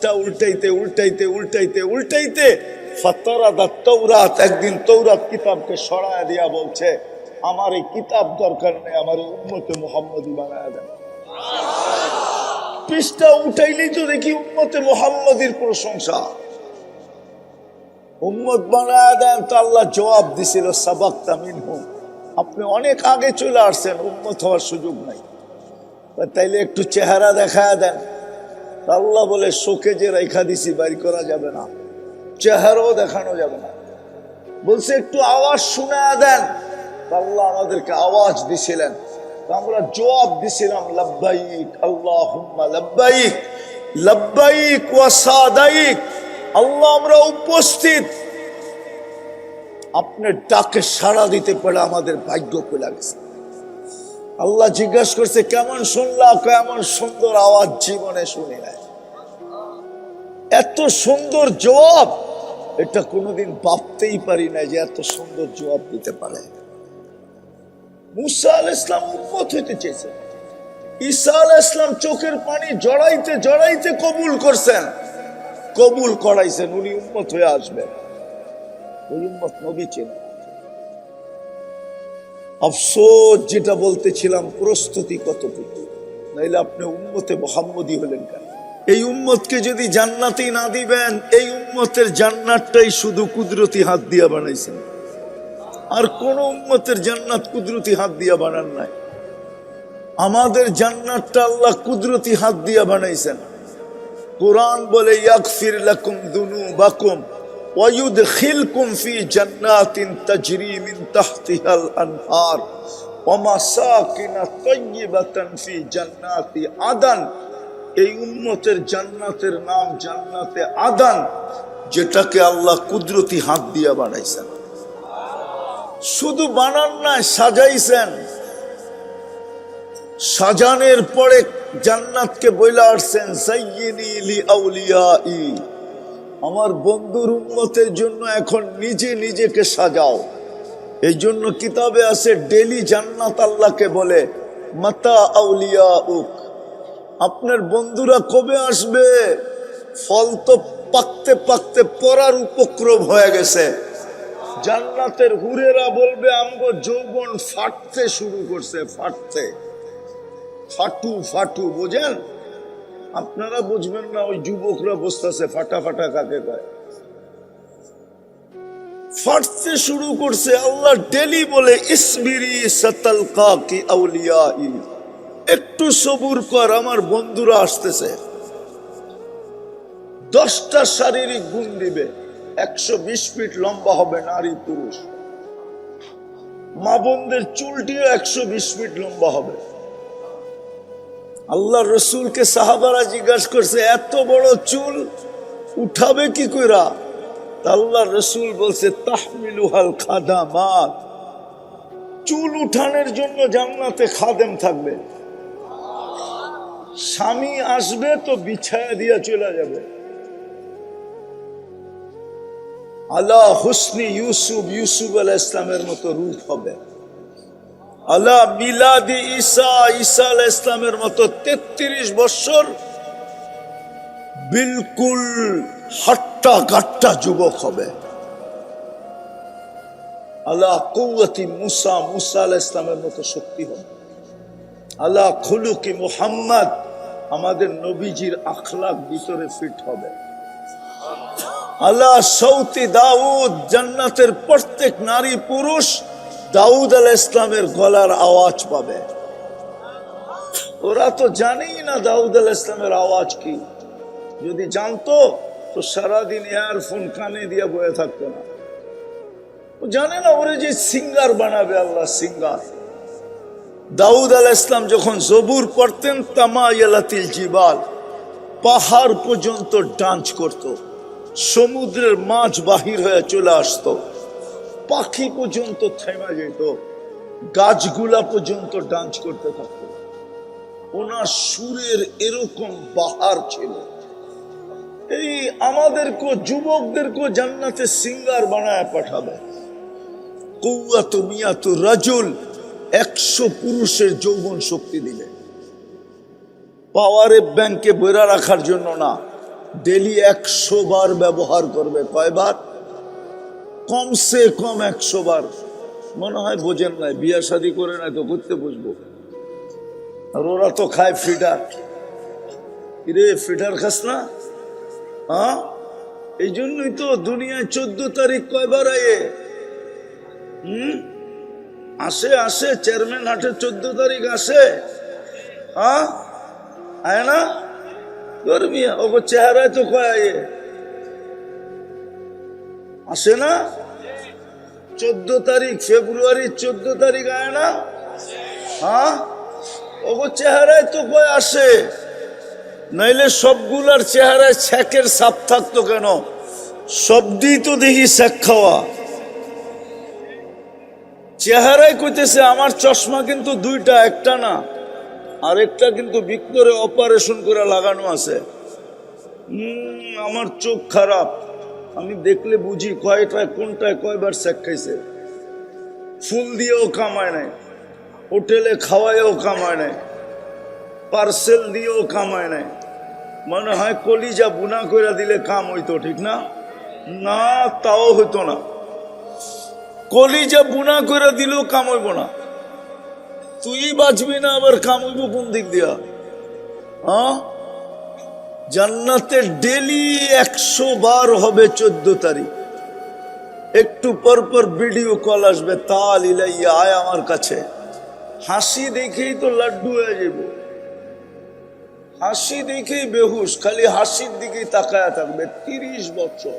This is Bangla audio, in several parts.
পৃষ্ঠা উল্টাইতে উল্টাইতে উল্টাইতে উল্টাইতে ফাতারাদাত তাওরাত, একদিন তৌরাত কিতাবকে সরায় দিয়া বলছে, আমার এই কিতাব দরকার নেই, আমার উম্মতে মুহাম্মদী বানায় দেন। পৃষ্ঠা উঠাইলেই তো দেখি উম্মতে মুহাম্মদীর প্রশংসা। উম্মত বানায় দেন তো আল্লাহ জবাব দিছিল, সাবাক্তা মিনহুম, আপনি অনেক আগে চলে আসছেন, উম্মত হওয়ার সুযোগ নাই। তাইলে একটু চেহারা দেখায় দেন। আল্লাহ বলে, শোকে যে রেখা দিছি বাইর করা যাবে না, চেহারাও দেখানো যাবে না। বলছে একটু আওয়াজ শোনায় দেন। আল্লাহ আমাদেরকে আওয়াজ দিছিলেন, আমরা জবাব দিছিলাম, লাব্বাইক আল্লাহুম্মা লাব্বাইক, লাব্বাইক ওয়া সাদাইক। আল্লাহ আমরা উপস্থিত, আপনার ডাকে সাড়া দিতে পারে আমাদের ভাগ্য খুলে গেছে। আল্লাহ জিজ্ঞাসা করছে, কেমন শুনলা? কেমন সুন্দর আওয়াজ, জীবনে শুনি নাই। এত সুন্দর জবাব, এটা কোনোদিন ভাবতেই পারি না যে এত সুন্দর জবাব দিতে পারে। মুসা আলাইহিস সালাম উম্মত হইতে চেয়েছেন, ঈসা আলাইহিস সালাম চোখের পানি জড়াইতে জড়াইতে কবুল করছেন, কবুল করাইছেন, উনি উম্মত হয়ে আসবেন। ওই উম্মত নবী চেনেন। আফসোস, যেটা বলতেছিলাম, প্রস্তুতি কতটুকু, নাইলে আপনি উম্মতে মুহাম্মদী হলেন কেন? এই উম্মতকে যদি জান্নাতই না দিবেন, এই উম্মতের জান্নাতটাই শুধু কুদরতি হাত দিয়া বানাইছেন, আর কোন উম্মতের জান্নাত কুদরতি হাত দিয়া বানান নাই। আমাদের জান্নাতটা আল্লাহ কুদরতি হাত দিয়া বানাইছেন। কোরআন বলে, ইয়াগফির লাকুম যুনুবাকুম ওয়া ইউদখিলকুম ফি জান্নাতিন তাজরি মিন তাহতিহাল আনহার ওয়া মাসাকিন তাইয়্যিবাতান ফি জান্নাতি আদান। এই উম্মতের জান্নাতের নাম জান্নাতে আদান, যেটাকে আল্লাহ কুদরতি হাত দিয়া বানাইছেন। শুধু বানান নাই, সাজাইছেন। সাজানের পরে জান্নাতকে বইলা আসছেন, যায়্যিনি লিআউলিয়াই, আমার বন্ধুর উম্মতের জন্য এখন নিজে নিজেকে সাজাও। এই জন্য কিতাবে আছে, ডেলি জান্নাত আল্লাহকে বলে, মাতা আউলিয়াউক, আপনার বন্ধুরা কবে আসবে? ফল তো পাকতে পাকতে পড়ার উপক্রম হয়ে গেছে। জান্নাতের হুরেরা বলবে, আমগো যৌবন ফাটতে শুরু করছে, ফাটতে, ফাটু ফাটু, বোঝেন? আপনারা বুঝবেন না, ওই যুবকরা বসতেছে, ফাটা ফাটা কাকে কয়, ফাটতে শুরু করছে। আল্লাহ ডেলি বলে, ইসবিরি সাতালকাকি আউলিয়াই, একটু সবুর কর, আমার বন্ধুরা আসতেছে। 10টা শারীরিক গুণ দিবে, 120 ফিট লম্বা হবে নারী পুরুষ, মা বোনদের চুলটিও 120 ফিট লম্বা হবে। আল্লাহ রসুলকে সাহাবারা জিজ্ঞাসা করছে, এত বড় চুল উঠাবে কি কইরা? আল্লাহ রসুল বলছে, তাহমিলুহাল খাদামাত, চুল উঠানোর জন্য জান্নাতে খাদেম থাকবে। স্বামী আসবে তো বিছায়া দিয়া চলে যাবে। আলা হুসনি ইউসুফ, ইউসুফ আলাইহিস সালামের মতো রূপ হবে। আলা মিলাদি ঈসা, ঈসা আলাইহিস সালামের মতো 33 বছর বিলকুল হাট্টা গাট্টা যুবক হবে। আলা কুওয়াতি মুসা, মুসা আলাইহিস সালামের মতো শক্তি হবে। আলা খুলুকি মুহাম্মদ, আমাদের নবীজির আখলাক ভিতরে ফিট হবে। আলা সৌতি দাউদ, জান্নাতের প্রত্যেক নারী পুরুষ দাউদ আলাইহিস সালামের গলার আওয়াজ পাবে। ওরা তো জানেই না দাউদ আলাইহিস সালামের আওয়াজ কি। যদি জানতো তো সারাদিন ইয়ারফোন কানে দিয়ে বয়ে থাকতো না। ও জানে না ওরে যে সিঙ্গার বানাবে আল্লাহ, সিঙ্গার। দাউদ আলাইহিস সালাম যখন জবুর পড়তেন, তামায়ালাতিল জিবাল, পাহাড় পর্যন্ত ডান্স করত, সমুদ্রের মাছ বাহির হয়ে চলে আসতো, পাখি পর্যন্ত থেমে যেত, গাছগুলা পর্যন্ত ডান্স করতে থাকতো। ওনার সুরের এরকম বাহার ছিল। এই আমাদেরকে, যুবকদেরকে জান্নাতে সিঙ্গার বানায় পাঠাবে। কুওয়াতু মিয়াতু রাজুল, 100 পুরুষের যৌবন শক্তি দিবে। পাওয়ারে ব্যাংকে বইরা রাখার জন্য না, ডেলি 100 বার ব্যবহার করবে। কয়বার? কমসে কম 100 বার। মনে হয় বোঝেন নাই, বিয়া শাদী করে নাই তো করতে বুঝবো। আর ওরা তো খায় ফিডার। কিরে ফিডার খাস না? হ্যাঁ, এই জন্যই তো দুনিয়ায় 14 তারিখ কয়বার আয়ে আসে চেয়ারম্যান হাটে 14 তারিখ আসে। হ্যাঁ আয় না গরমিয়া ও চেহারায় তো কয় আয়ে আসে না। 14 তারিখ ফেব্রুয়ারি 14 তারিখ আয় না। হ্যাঁ ও চেহারায় তো কয় আসে, নাইলে সবগুলার চেহারায় ছ্যাকের ছাপ থাকতো কেন? সবদি তো দেখি ছ্যাক খাওয়া। চেহারায় কইতেছে আমার চশমা কিন্তু দুইটা, একটা না, আরেকটা কিন্তু ভিতরে অপারেশন করে লাগানো আছে। আমার চোখ খারাপ, আমি দেখলে বুঝি কয়টায় কোনটায় কয়বার ছ্যাক খাইছে। ফুল দিয়েও কামায় নাই, হোটেলে খাওয়ায়ও কামায় নাই, পার্সেল দিয়েও কামায় নাই। মনে হয় কলিজা বুনা করে দিলে কাম হইতো, ঠিক না? না, তাও হইতো না। কলিজা বুনা করে দিলেও কাম হইব না। তুই বাঁচবি না, আবার কাম হইব কোন দিক দিয়া? হ্যাঁ, জান্নাতে ডেলি 100 বার হবে 14 তারিখ। একটু পর পর ভিডিও কল আসবে, তাল ইলাইয়া আয় আমার কাছে। হাসি দেখেই তো লাড্ডু হয়ে যাবে, হাসি দেখেই বেহুশ, খালি হাসির দিকেই তাকায়া থাকবে 30 বছর।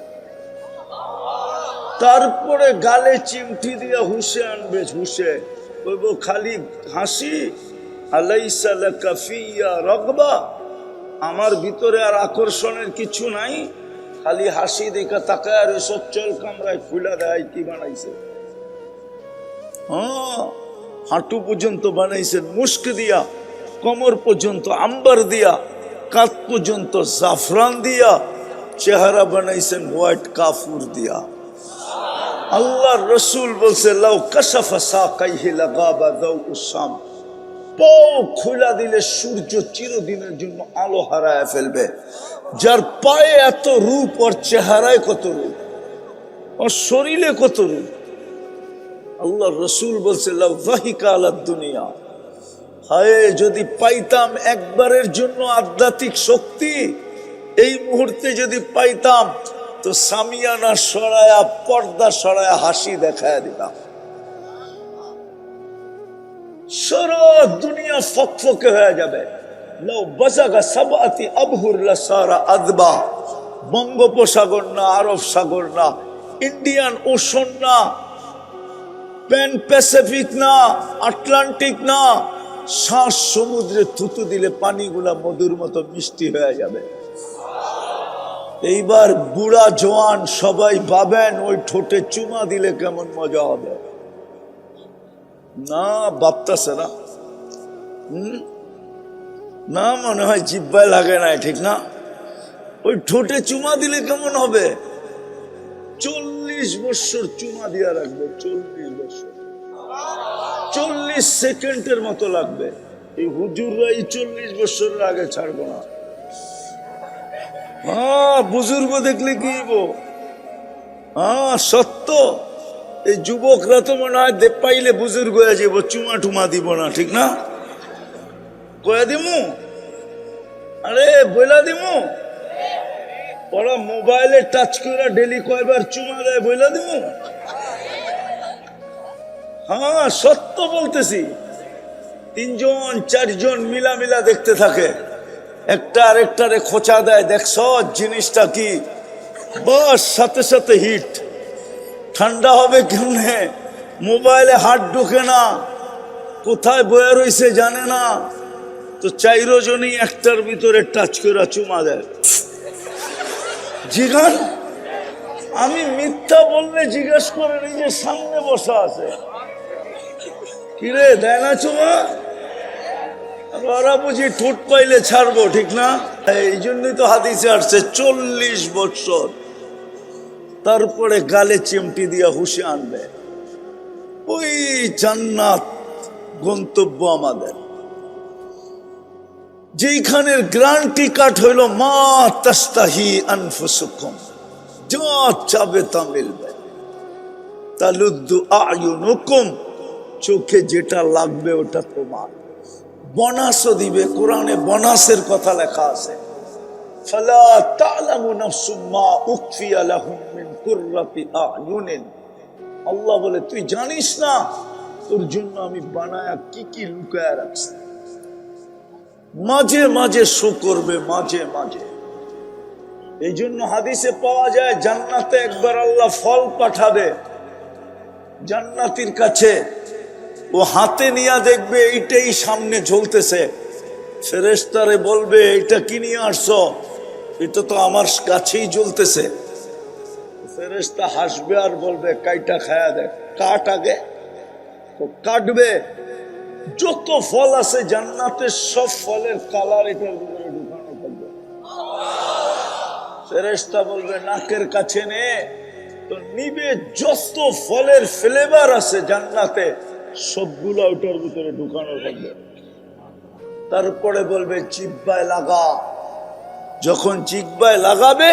তারপরে গালে চিমটি দিয়া হুশে আনবে, হুশে বলবো খালি হাসি। আলাইসা লাকা ফিয়া রাগবা, আমার ভিতরে আর আকর্ষণের কিছু নাই, খালি হাসি দেখা তাকায় আর সব চল কামরায় ফুলা দেয়। কি বানাইছে? হ্যাঁ, হাঁটু পর্যন্ত বানাইছেন মুস্ক দিয়া, কোমর পর্যন্ত আম্বার দিয়া, কাঁধ পর্যন্ত জাফরান দিয়া, চেহারা বানাইছেন হোয়াইট কাফুর দিয়া। আল্লাহর রসুল বলছে লাউ কাশাফা সাকাইহি লাগাবা দাউস শাম, পাও খোলা দিলে সূর্য চিরদিনের জন্য আলো হারায় ফেলবে। যার পায়ে এত রূপ, ওর চেহারায় কত রূপ, ওর শরীরে কত রূপ। আল্লাহর রসুল বলছে লাউ যাহিকা আলাদ দুনিয়া, হায় যদি পাইতাম একবারের জন্য আধ্যাত্মিক শক্তি, এই মুহূর্তে যদি পাইতাম তো সামিয়ানা সরায়া, পর্দা সরায়া হাসি দেখায় দিতাম। সারা দুনিয়া ফকফকে হয়ে যাবে। লাউ বাজাগা সাবাতি আবহুর লাসারা আদবা, বঙ্গোপসাগর না, আরব সাগর না, ইন্ডিয়ান ওশন না, প্যান প্যাসিফিক না, আটলান্টিক না, শ্বাস সমুদ্রে থুতু দিলে পানিগুলা মধুর মতো মিষ্টি হয়ে যাবে। এইবার বুড়া জওয়ান সবাই ভাবেন ওই ঠোঁটে চুমা দিলে কেমন মজা হবে। না, ভাবতেছে না। না, মনে হয় জিব্বায় লাগে না, ঠিক না? ওই ঠোঁটে চুমা দিলে কেমন হবে? 40 বছর চুমা দিয়া রাখবে, 40 বছর, 40 সেকেন্ডের মতো লাগবে। এই হুজুররা এই 40 বছরের আগে ছাড়বো না। হ্যাঁ, বুজুর্গ দেখলে কি হইব? হ্যাঁ সত্য, এই যুবকরা তো মনে হয় পাইলে বুজুর্গ হয়ে যাবো, চুমা টুমা দিব না, ঠিক না? কয়া দিমু, আরে বইলা দিমু, ওরা মোবাইলে টাচ করে ডেলি কয়বার চুমা দেয় বইলা দিমু। হ্যাঁ সত্য বলতেছি। 3 জন 4 জন মিলা দেখতে থাকে, একটা আরেকটারে খোঁচা দেয়, দেখছ জিনিসটা কি, বস সাথে সাথে হিট। ঠান্ডা হবে কেমনে? মোবাইলে হাত ঢোকে না, কোথায় বয়ে রয়েছে জানে না, তো 4 জনই একটার ভিতরে টাচ করে চুমা দেয়। জিগান, আমি মিথ্যা বললে জিজ্ঞেস করে নিজে সামনে বসা আছে, কিরে দেয় না চুমা? ওরা বুঝি ঠোঁট পাইলে ছাড়বো, ঠিক না? এই জন্যই তো হাদিসে আসছে 40 বছর, তারপরে গালে চিমটি দিয়া হুশে আনবে। ওই জান্নাত গন্তব্য আমাদের। যেইখানের গ্যারান্টি কার্ড হইল মা তাস্তাহি আনফুসুকুম, যা চাবে তা মিলবে। তালুদ্দু আয়ুনুকুম, চোখে যেটা লাগবে ওটা তোমার। বোনাসও দিবে, কোরআনে বোনাসের কথা লেখা আছে। ফালা তা'লামু নাফসুম মা উখফিয়া লাহুম মিন কুররাতি আয়ুনিন। আল্লাহ বলে তুই জানিস না তোর জন্য আমি বানায়া কি কি লুকায়া রাখছি। মাঝে মাঝে শো করবে, মাঝে মাঝে। এই জন্য হাদিসে পাওয়া যায় জান্নাতে একবার আল্লাহ ফল পাঠাবে জান্নাতীর কাছে, ও হাতে নিয়ে দেখবে এইটাই সামনে ঝুলতেছে। ফেরেশতারে বলবে এটা কি নিয়ে আসছো? এটা তো আমার কাছেই জ্বলতেছে। ফেরেশতা হাসবে আর বলবে কাইটা খায়া দেখ, কাট আগে। তো কাটবে, যত ফল আছে জান্নাতের সব ফলের কালার এটার ভিতরে ঢুকানো থাকবে। ফেরেশতা বলবে নাকের কাছে নে, তো নিবে যত ফলের ফ্লেভার আছে জান্নাতে সবগুলো ওটার ভিতরে ঢুকানো থাকবে। তারপরে বলবে জিহ্বায় লাগা। যখন জিহ্বায় লাগাবে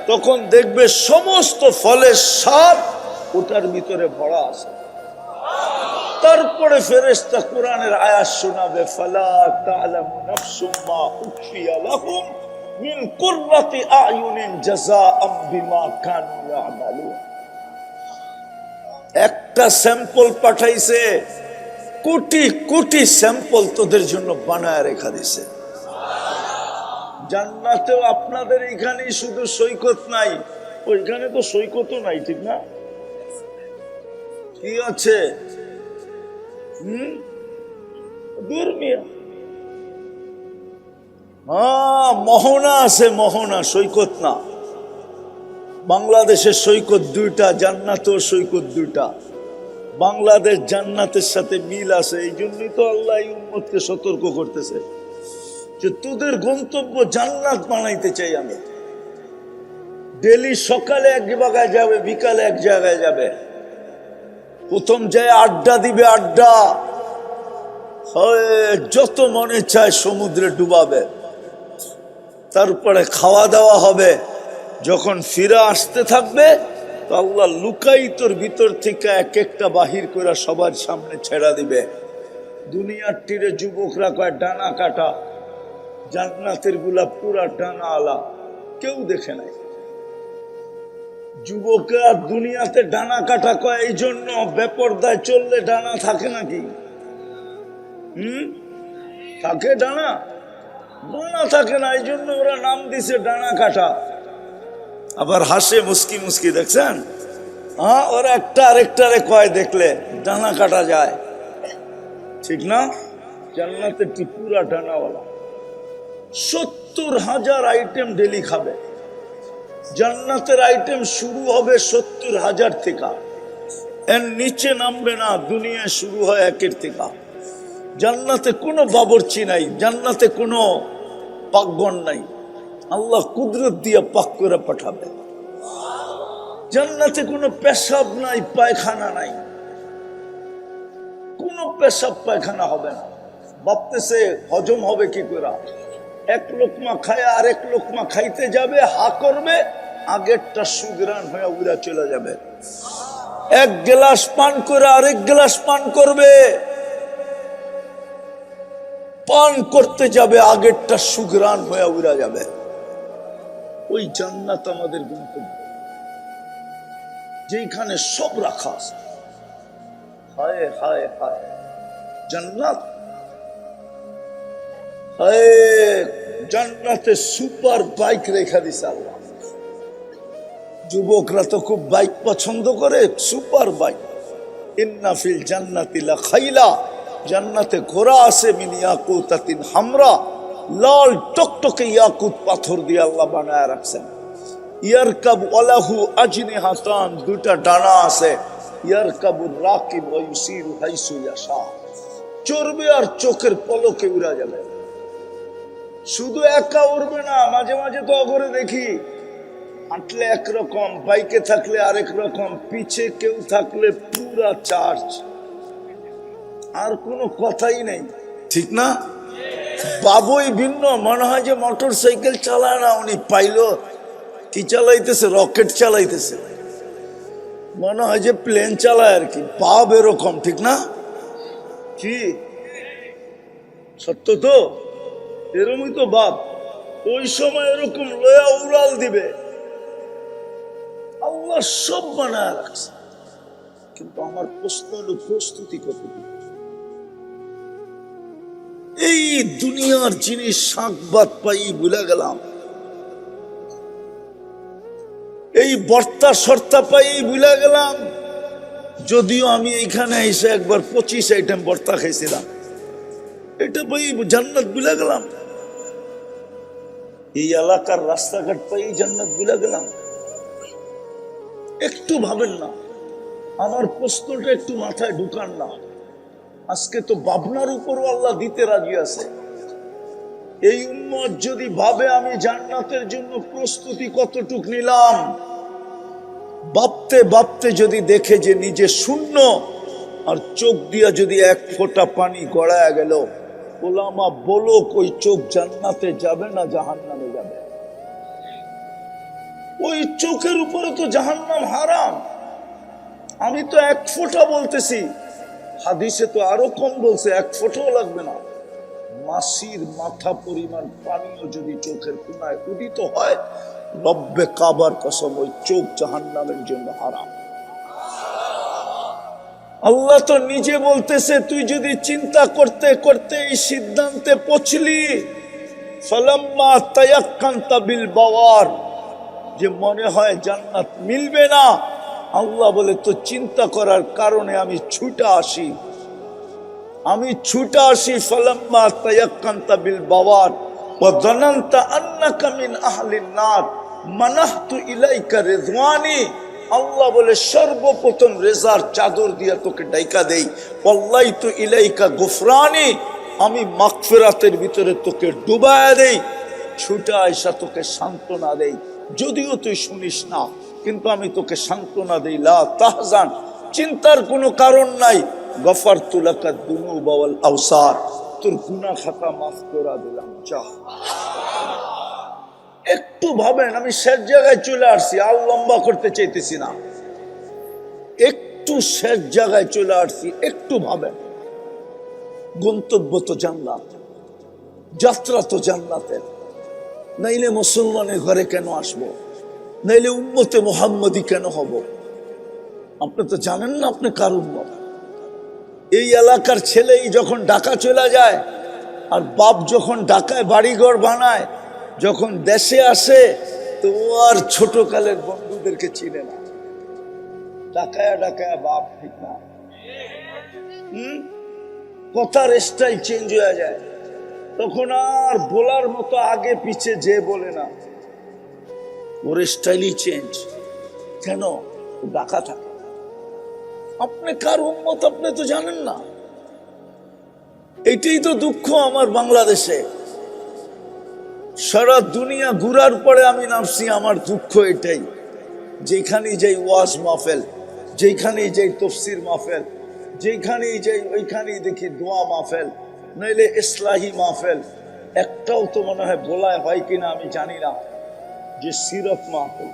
তখন দেখবে সমস্ত ফলের স্বাদ ওটার ভিতরে ভরা আছে। তারপরে ফেরেশতা কোরআনের আয়াত শোনাবে, ফালা তা'লামু নাফসুম মা উখফিয়া লাহুম মিন কুররাতি আয়ুনিন জাযাআম বিমা কানু ইয়ামালুন। একটা স্যাম্পল পাঠাইছে, কোটি কোটি স্যাম্পল তোদের জন্য বানায় রেখা দিছে। জান্নাতেও আপনাদের এখানেই শুধু সৈকত নাই, ওইখানে তো সৈকতও নাই, ঠিক না? কি আছে? মোহনা আছে, মোহনা, সৈকত না। বাংলাদেশের সৈকত দুইটা, জান্নাতেও সৈকত দুইটা। বাংলাদেশ জান্নাতের সাথে মিল আছে, এই জন্যই তো আল্লাহ এই উম্মতকে সতর্ক করতেছে যে তোদের গন্তব্য জান্নাত বানাইতে চাই আমি। ডেলি সকালে এক জায়গায় যাবে, বিকালে এক জায়গায় যাবে। প্রথম যায় আড্ডা দিবে, আড্ডা যত মনে চায় সমুদ্রে ডুবাবে। তারপরে খাওয়া দাওয়া হবে। যখন ফিরে আসতে থাকবে তো আল্লাহ লুকাই তোর ভিতর থেকে এক একটা বাহির করে সবার সামনে ছেড়া দিবে। দুনিয়ার তীরে যুবকরা কয় ডানা কাটা, জান্নাতের গুলা পুরা ডানা আলা, কেউ দেখে নাই। যুবকরা দুনিয়াতে ডানা কাটা কয় এই জন্য, বেপরদায় চললে ডানা থাকে নাকি? থাকে ডানা? ডানা থাকে না, এই জন্য ওরা নাম দিছে ডানা কাটা। আবার হাসে মুস্কি মুস্কি, দেখছেন? হ্যাঁ, ওরা একটা আরেকটারে কয় দেখলে ডানা কাটা যায়, ঠিক না? জান্নাতের পুরা ডানাওয়ালা। 70,000 আইটেম ডেলি খাবে। জান্নাতের আইটেম শুরু হবে 70,000 থেকে, এর নিচে নামবে না। দুনিয়া শুরু হয় 1 থেকে। জান্নাতে কোনো বাবরচি নাই, জান্নাতে কোনো পাকঘর নাই। আল্লাহ কুদরত দিয়ে পাক করে পাঠাবে। জান্নাতে কোনো পেশাব নাই, পায়খানা নাই, কোনো পেশাব পায়খানা হবে না। ভাবতেছে হজম হবে কি করে? এক লোকমা খায় আরেক লোকমা খাইতে যাবে, হা করবে, আগেরটা সুগ্রান হয়ে উড়া চলে যাবে। এক গ্লাস পান করে আরেক গ্লাস পান করবে, পান করতে যাবে, আগেরটা সুগ্রান হয়ে উড়া যাবে। ওই জান্নাত আমাদের গন্তব্য, যেখানে সব রাখা আছে। হায় হায় হায়, জান্নাত! জান্নাতে সুপার বাইক রেখা দিছে আল্লাহ। যুবকরা তো খুব বাইক পছন্দ করে, সুপার বাইক। ইন্না ফিল জান্নাতি লাখাইলা, জান্নাতে ঘোড়া আছে মিন ইয়াকুতাতিন হামরা, লাল টকটকে ইয়াকুত পাথর দিয়ে আল্লাহ বানায় রাখছেন। ইয়ারকাবু আলাহু আজনিহাতান, দুইটা ডানা আছে। ইয়ারকাবুর রাকিব ওয়া ইউসিরু হাইসু ইয়াশা, চড়বে আর চোখের পলকে উড়া যাবে। শুধু একা উড়বে না, মাঝে মাঝে তো অগরে দেখি হাঁটলে একরকম, বাইকে থাকলে আরেক রকম, পিছে কেউ থাকলে পুরা চার্জ, আর কোনো কথাই নেই, ঠিক না? বাবুই ভিন্ন, মনে হয় যে মোটর সাইকেল চালায় না, উনি পাইলট। কি চালাইতেছে? রকেট চালাইতেছে। মনে হয় যে প্লেন চালায় আর কি। বাপ এরকম, ঠিক না? কি সত্য তো? এরকমই তো বাপ। ওই সময় এরকম লয়া উড়াল দিবে। আল্লাহ সব বানায় রাখছে, কিন্তু আমার প্রশ্ন হলো প্রস্তুতি কতটুকু? এই দুনিয়ার জিনিস শাকবাদ পাই ভুলে গেলাম, এই বর্তা সর্তা পাই ভুলে গেলাম। যদিও আমি এইখানে এসে একবার 25 আইটেম বর্তা খাইছিলাম, এটা পাই জান্নাত ভুলে গেলাম। এই এলাকার রাস্তাঘাট পাই জান্নাত ভুলে গেলাম। একটু ভাবেন না, আমার প্রশ্নটা একটু মাথায় ঢুকান না। আজকে তো ভাবনার উপরও আল্লাহ দিতে রাজি আছে। এই উম্মত যদি ভাবে আমি জান্নাতের জন্য প্রস্তুতি কতটুক নিলাম, ভাবতে ভাবতে যদি দেখে যে নিজে শূন্য, আর চোখ দিয়া যদি এক ফোঁটা পানি গড়ায় গেল, ওলামা বলো ওই চোখ জান্নাতে যাবে না জাহান্নামে যাবে? ওই চোখের উপরে তো জাহান্নাম হারাম। আমি তো এক ফোঁটা বলতেছি, হাদিসে তো আরো কম বলছে, এক ফোঁটাও লাগবে না। মাসির মাথা পরিমাণ পানিও যদি চোখের কোনায় উদিত হয়, রব্বে কাবার কসম ওই চোখ জাহান্নামের জন্য হারাম। আল্লাহ তো নিজে বলতেছে, তুই যদি চিন্তা করতে করতে এই সিদ্ধান্তে পৌঁছলি, ফালাম্মা তায়াক্কানতা বিল বাওয়ার, যে মনে হয় জান্নাত মিলবে না, আল্লাহ বলে তো চিন্তা করার কারণে আমি ছুটা আসি। ফালাম্মা তায়াক্কানতা বিল বাওয়ার ওয়া যানানতা আন্নাকা মিন আহলিন নার মানাহতু ইলাইকা রিজওয়ানি, আল্লাহ বলে সর্বপ্রথম রেজার চাদর দিয়া তোকে ডাইকা দেই। ওয়াল্লাইতু ইলাইকা গুফরানি, আমি মাগফিরাতের ভিতরে তোকে ডুবায়া দেই। ছুটা আয়সা তোকে সান্ত্বনা দেই, যদিও তুই শুনিস না, কিন্তু আমি তোকে সান্ত্বনা দেই। লা তাহজান, চিন্তার কোনো কারণ নাই। গফারতু লাকা যুনুবা ওয়াল আওসার, তোর গুনাহ খাতা মাফ করে দিলাম, যা। একটু ভাবেন, আমি শেষ জায়গায় চলে আসছি, আর লম্বা করতে চাইতেছি না, একটু শেষ জায়গায় চলে আসছি। একটু ভাবেন, গন্তব্য তো জান্নাত, যাত্রা তো জান্নাতের। নাইলে মুসলমানের ঘরে কেন আসবো? নাইলে উম্মতে মুহাম্মদী কেন হব? আপনি তো জানেন না আপনি কার উম্মত। এই এলাকার ছেলেই যখন ঢাকা চলে যায়, আর বাপ যখন ঢাকায় বাড়িঘর বানায়, যখন দেশে আসে, তো আর ছোটকালের বন্ধুদেরকে চিনে না। ঢাকায় ঢাকায় বাপ, ঠিক না? কথার স্টাইল চেঞ্জ হয়ে যায়, তখন আর বলার মতো আগে পিছে যে বলে না, ওর স্টাইলই চেঞ্জ। কেন? ঢাকা থাকে। আপনি কার উম্মত আপনি তো জানেন না। এটাই তো দুঃখ আমার বাংলাদেশে। সারা দুনিয়া ঘুরার পরে আমি নামছি, আমার দুঃখ এটাই। যেখানেই যাই ওয়াজ মাহফিল, যেখানেই যাই তফসির মাহফিল, যেখানেই যাই ওইখানেই দেখি দোয়া মাহফিল, নইলে ইসলাহি মাহফিল। একটাও তো মনে হয় বলায় হয় কিনা আমি জানি না যে সিরত মাহফিল।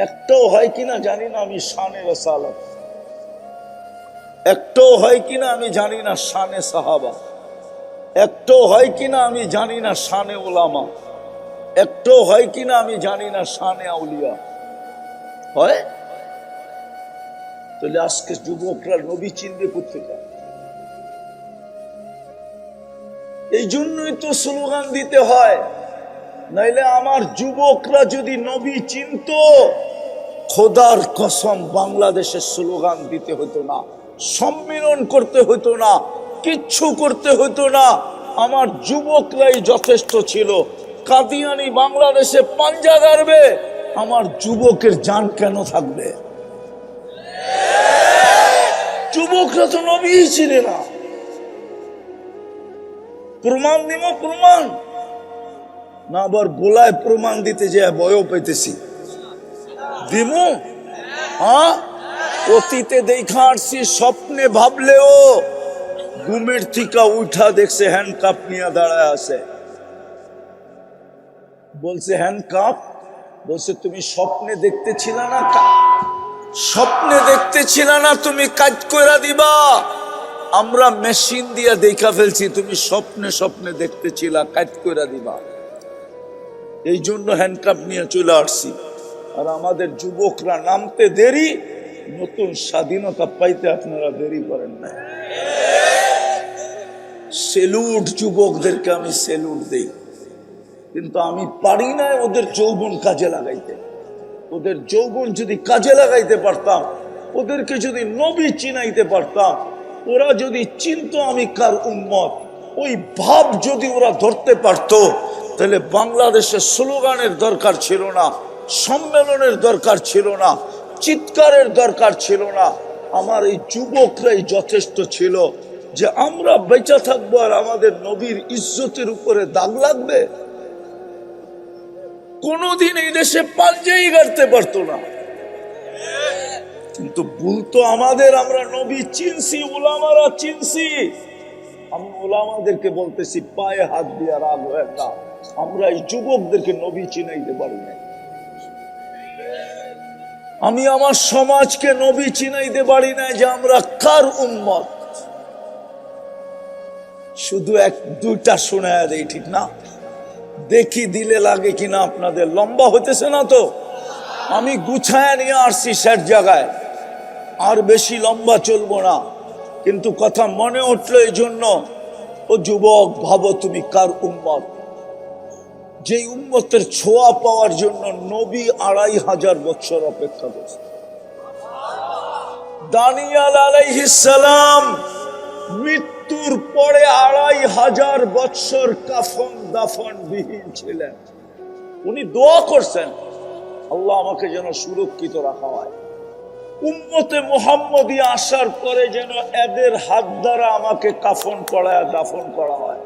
একটাও হয় কিনা জানি না আমি শানে রাসালাত। একটাও হয় কিনা আমি জানি না শানে সাহাবা। একটাও হয় কিনা আমি জানি না শানে উলামা। একটাও হয় কিনা আমি জানি না শানে আউলিয়া। হয়? তাহলে আজকে যুবকরা নবী চিনবে কোথেকে? এই জন্যই তো স্লোগান দিতে হয়। নাইলে আমার যুবকরা যদি নবী চিনতো, খোদার কসম বাংলাদেশের স্লোগান দিতে হতো না, সম্মেলন করতে হতো না, কিচ্ছু করতে হতো না। আমার যুবকরাই যথেষ্ট ছিল। কাদিয়ানি বাংলাদেশে পাঞ্জা গাড়বে, আমার যুবকের জান কেন থাকবে? যুবকরা তো নবী ছিল না। প্রমাণ দিব, প্রমাণ না আবার গোলায় প্রমাণ দিতে যে ভয় পেতেছি দিব। হ্যাঁ, অতীতে দেখা আসছি, স্বপ্নে ভাবলেও ঘুমের থেকে উঠা দেখছে হ্যান্ডকাপ নিয়ে দাঁড়ায় আছে। বলছে হ্যান্ডকাপ, বলছে তুমি স্বপ্নে দেখতেছিলা না, স্বপ্নে দেখতেছিলা না তুমি কাজ করে দিবা, আমরা মেশিন দিয়া দেখা ফেলছি, তুমি স্বপ্নে স্বপ্নে দেখতেছিলা কাজ করে দিবা, এই জন্য হ্যান্ডকাপ নিয়ে চলে আসছি। আর আমাদের যুবকরা নামতে দেরি, নতুন স্বাধীনতা পাইতে আপনারা দেরি করেন না। সেলুট যুবকদেরকে আমি সেলুট দেই, কিন্তু আমি পারি না ওদের যৌবন কাজে লাগাইতে। ওদের যৌবন যদি কাজে লাগাইতে পারতাম, ওদেরকে যদি নবী চিনাইতে পারতাম, ওরা যদি চিনতো আমি কার উম্মত, ওই ভাব যদি ওরা ধরতে পারতো, তাহলে বাংলাদেশের স্লোগানের দরকার ছিল না, সম্মেলনের দরকার ছিল না, চিৎকারের দরকার ছিল না। আমার এই যুবকরাই যথেষ্ট ছিল যে আমরা বেঁচে থাকবো আর আমাদের নবীর ইজ্জতের উপরে দাগ লাগবে। কোনদিন এই দেশে পাঞ্জাই গাড়তে পারতো না, কিন্তু বলতো আমাদের, আমরা নবী চিনছি, ওলামারা চিনছি। আমি ওলামাদেরকে বলতেছি পায়ে হাত দিয়ে রাগ হয় না, আমরা এই যুবকদেরকে নবী চিনাইতে পারি না। আমি আমার সমাজকে নবী চিনাইতে পারি না যে আমরা কার উম্মত। শুধু এক দুইটা শোনায় দেয়, ঠিক না? দেখি দিলে লাগে কিনা আপনাদের। লম্বা হতেছে না তো? আমি গুছায় নিয়ে আসছি শেষ জায়গায়, আর বেশি লম্বা চলবো না, কিন্তু কথা মনে উঠলো এই জন্য। ও যুবক, ভাবো তুমি কার উম্মত, যে উম্মতের ছোঁয়া পাওয়ার জন্য নবী 2500 বছর অপেক্ষা করছে। দানিয়াল আলাইহিস সালাম মৃত্যুর পরে 2500 বছর কাফন দাফন বিহীন ছিলেন। উনি দোয়া করছেন, আল্লাহ আমাকে যেন সুরক্ষিত রাখা হয়, উম্মতে মুহাম্মদী আসার পরে যেন এদের হাত দ্বারা আমাকে কাফন পড়ায় দাফন করা হয়।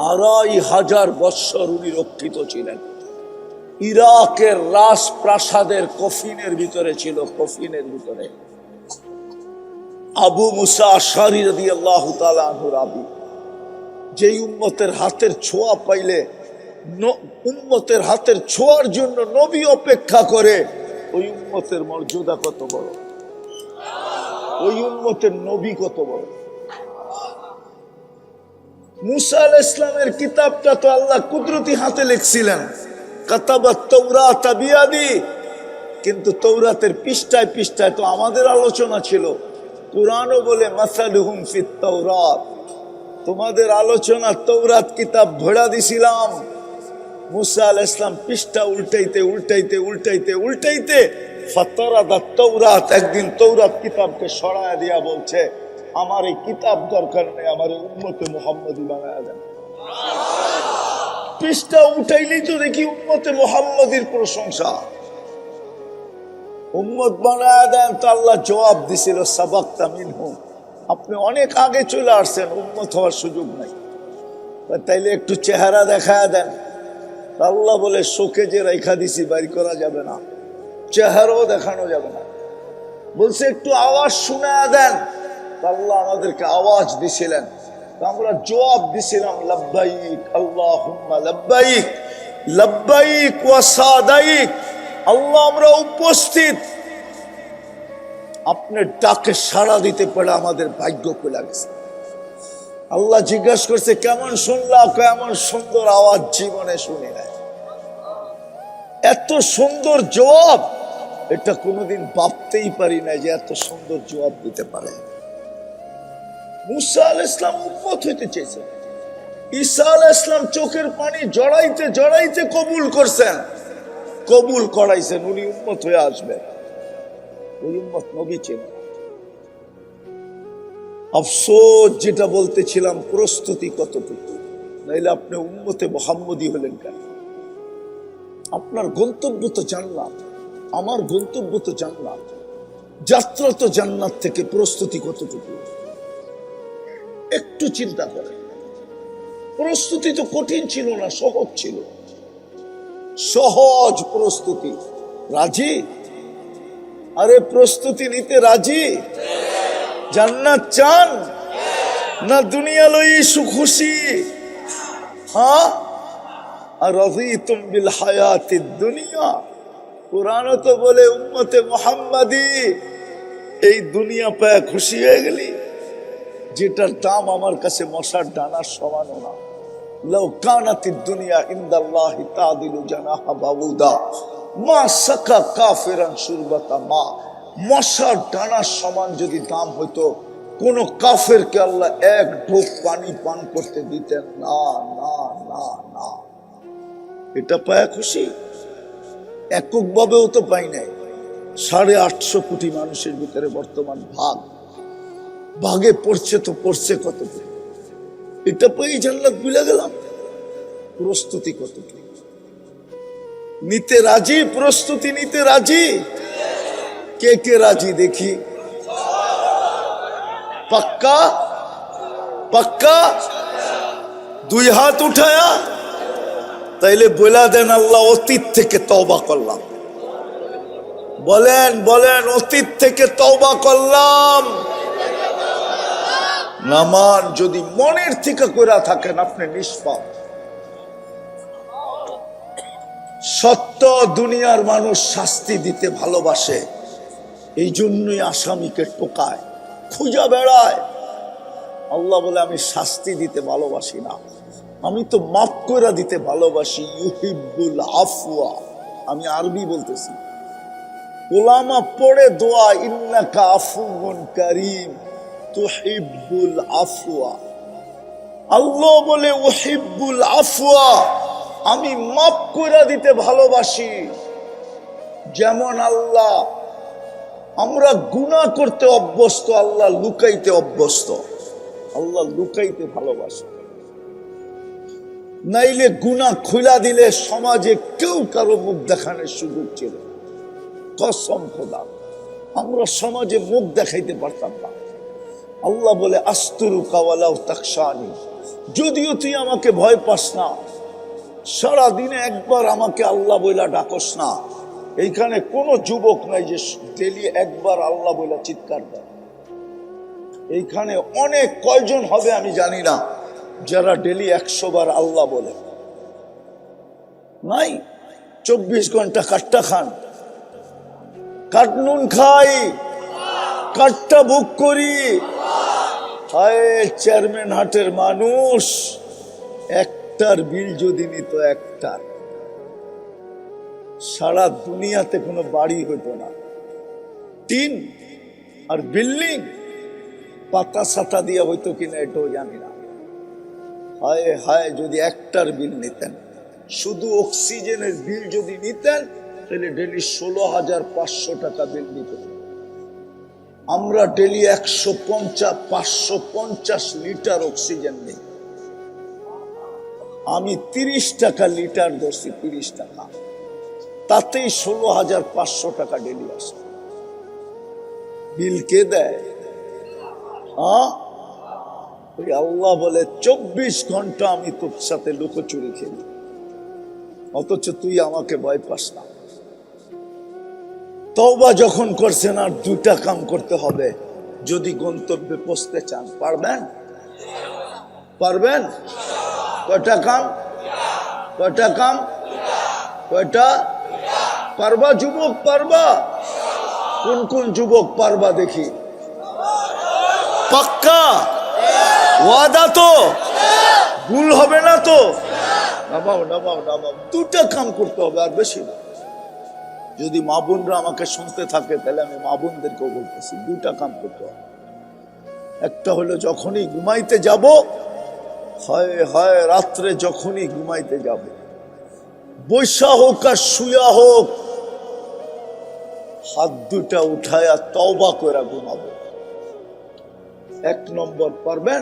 2500 বছর উনি রক্ষিত ছিলেন। ইরাকের রাজপ্রাসাদের কফিনের ভিতরে ছিল, কফিনের ভিতরে। আবু মুসা আশআরী রাদিয়াল্লাহু তাআলা আনহু রাবী, যে উম্মতের হাতের ছোঁয়া পাইলে, উম্মতের হাতের ছোঁয়ার জন্য নবী অপেক্ষা করে, ওই উম্মতের মর্যাদা কত বড়, ওই উম্মতের নবী কত বড়। মুসা আলাইহিস সালামের কিতাবটা তো আল্লাহ কুদরতি হাতে লিখছিলেন, কাতাবাত তাওরাত বিয়াদি, কিন্তু তৌরাতের পৃষ্ঠায় পৃষ্ঠায় তো আমাদের আলোচনা ছিল। কুরআনও বলে মাসালুহুম ফিত তাওরাত, তোমাদের আলোচনা তৌরাত কিতাব ভরা দিছিলাম। মুসা আলাইহিস সালাম পৃষ্ঠা উল্টাইতে উল্টাইতে উল্টাইতে উল্টাইতে ফাতারাদাত তাওরাত, একদিন তৌরাত কিতাবকে সরায়া দিয়া বলছে, আমার এই কিতাব দরকার নেই, আমার উম্মতে মুহাম্মদী বানায়া দেন। পৃষ্ঠা উঠাইলেই তো দেখি উম্মতে মুহাম্মদীর প্রশংসা, উম্মত বানায়া দেন। তো আল্লাহ জবাব দিছিল, সাবাকতা মিনহুম, আপনি অনেক আগে চলে আসছেন, উম্মত হওয়ার সুযোগ নাই, তাইলে একটু চেহারা দেখায়া দেন। আল্লাহ বলে, শোকে যে রেখা দিছি বাইর করা যাবে না, চেহারাও দেখানো যাবে না, বলছে একটু আওয়াজ শোনায়া দেন। আল্লাহ আমাদেরকে আওয়াজ দিছিলেন, আমরা জবাব দিছিলাম, লাব্বাইক আল্লাহুম্মা লাব্বাইক, লাব্বাইক ওয়া সাদাইক। আল্লাহ আমরা উপস্থিত, আপনার ডাকে সাড়া দিতে পারে আমাদের ভাগ্য খুলে গেছে। আল্লাহ জিজ্ঞাসা করছে, কেমন শুনলা? কেমন সুন্দর আওয়াজ, জীবনে শুনি নাই। এত সুন্দর জবাব, এটা কোনোদিন ভাবতেই পারি না যে এত সুন্দর জবাব দিতে পারে। মুসা আলাইহিস সালাম উম্মত হইতে চেয়েছেন, ঈসা আলাইহিস সালাম চোখের পানি জড়াইতে জড়াইতে কবুল করছেন, কবুল করাইছেন, উনি উম্মত হয়ে আসবেন। ওই উম্মত নবী ছিলেন। আফসোস, যেটা বলতেছিলাম, প্রস্তুতি কতটুকু, নাইলে আপনি উম্মতে মুহাম্মদী হলেন কেন? আপনার গন্তব্য তো জান্নাত, আমার গন্তব্য তো জান্নাত, যাত্রা তো জান্নাত থেকে, প্রস্তুতি কতটুকু একটু চিন্তা করেন। প্রস্তুতি তো কঠিন ছিল না, সহজ ছিল, সহজ প্রস্তুতি। রাজি? আরে প্রস্তুতি নিতে রাজি? জান্নাত চান না দুনিয়া লই সুখুশি? হ্যাঁ, আর রাযীতুম বিল হায়াতিদ দুনিয়া। কুরআন তো বলে উম্মতে মুহাম্মাদি এই দুনিয়া পেয়ে খুশি হয়ে গেলি, যেটার দাম আমার কাছে মশার ডানার সমান না। লাউ কানাতিদ দুনিয়া ইনদাল্লাহি তাদিলু জানাহা বাউদা মা সাকা কাফিরান শুরবাতা মা। মশার ডানার সমান যদি দাম হইতো, কোন কাফেরকে আল্লাহ এক ঢোক পানি পান করতে দিতেন না, না, না, না। এটা পায়া খুশি? এককভাবেও তো পাই নাই। 850 কোটি মানুষের ভিতরে বর্তমান ভাগে পড়ছে তো পড়ছে কত? এটা পেয়ে জান্নাত ভুলে গেলাম। প্রস্তুতি কত নিতে রাজি? প্রস্তুতি নিতে রাজি? কে কে রাজি দেখি? পাক্কা পাক্কা? 2 হাত উঠায়া তাইলে বলা দেন, আল্লাহ অতীত থেকে তওবা করলাম। বলেন বলেন, অতীত থেকে তওবা করলাম। নামান যদি মনের থেকে কইরা থাকেন আপনি নিষ্পাপ। সত্য, দুনিয়ার মানুষ শাস্তি দিতে ভালোবাসে, এই জন্যই আসামিকে টোকায়, খুঁজা বেড়ায়। আল্লাহ বলে আমি শাস্তি দিতে ভালোবাসি না, আমি তো মাফ করে দিতে ভালোবাসি। ইউহিব্বুল আফওয়া। আমি আরবি বলতেছি, উলামা পড়ে দোয়া, ইন্নাকা আফুউন কারীম তুহিব্বুল আফওয়া। আল্লাহ বলে উহিব্বুল আফওয়া, আমি মাফ করে দিতে ভালোবাসি। যেমন আল্লাহ, আমরা গুনাহ করতে অভ্যস্ত, আল্লাহ লুকাইতে অভ্যস্ত। আল্লাহ লুকাইতে ভালোবাসে, নাইলে গুনাহ খুলা দিলে সমাজে কেউ কারো মুখ দেখানোর সুযোগ ছিল। কসম খোদা, আমরা সমাজে মুখ দেখাইতে পারতাম না। আল্লাহ বলে আস্তুরুকা ওয়ালাউ তাকশানি, যদিও তুই আমাকে ভয় পাস না, সারাদিনে একবার আমাকে আল্লাহ বইলা ডাকস না। এইখানে কোন যুবক নাই যে ডেলি একবার আল্লাহ বইলা চিৎকার দেয়। এইখানে অনেক কয়জন হবে আমি জানি না যারা ডেলি 100 বার আল্লাহ বলে। নাই, 24 ঘন্টা কাট্টা খান, কাটনুন খাই, কাট্টা বুক করি। হায় চেয়ারম্যান হাটের মানুষ, একটার বিল যদি নিত, একটার, সারা দুনিয়াতে কোনো বাড়ি হইতো না। টিন আর বিল্ডিং পাতা সাতা দিয়া হইতো কিনা এটাও জানি না। হায় হায়, যদি একটার বিল নিতেন, শুধু অক্সিজেনের বিল যদি নিতেন, তাহলে ডেলি 16,500 টাকা বিল নিতেন। আমরা ডেলি 550 লিটার অক্সিজেন নেই। আমি 30 টাকা লিটার ধরছি, 30 টাকা, তাতেই 16,500 টাকা ডেলি আসে। বিল কে দেয়? ওই আল্লাহ বলে 24 ঘন্টা আমি তোর সাথে লুকোচুরি খেলি, অথচ তুই আমাকে ভয় পাস না। তওবা যখন করছেন, আর 2টা কাম করতে হবে যদি গন্তব্যে পৌঁছতে চান। পারবেন? পারবেন? কয়টা কাম? কয়টা কাম? কয়টা? পারবা যুবক? পারবা? কোন কোন যুবক পারবা দেখি? পাক্কা ওয়াদা তো? ভুল হবে না তো? নামাও নামাও নামাও। 2টা কাম করতে হবে, আর বেশি না। যদি মা বোনরা আমাকে শুনতে থাকে, তাহলে আমি মা বোনদেরকেও বলতেছি, 2টা কাম করতে হবে। একটা হলো যখনই ঘুমাইতে যাব, হয় হয় রাত্রে যখনই ঘুমাইতে যাব, বৈশা হোক আর শুয়া হোক, হাত 2টা উঠায়া তওবা করে ঘুমাবো। 1 নম্বর। পারবেন?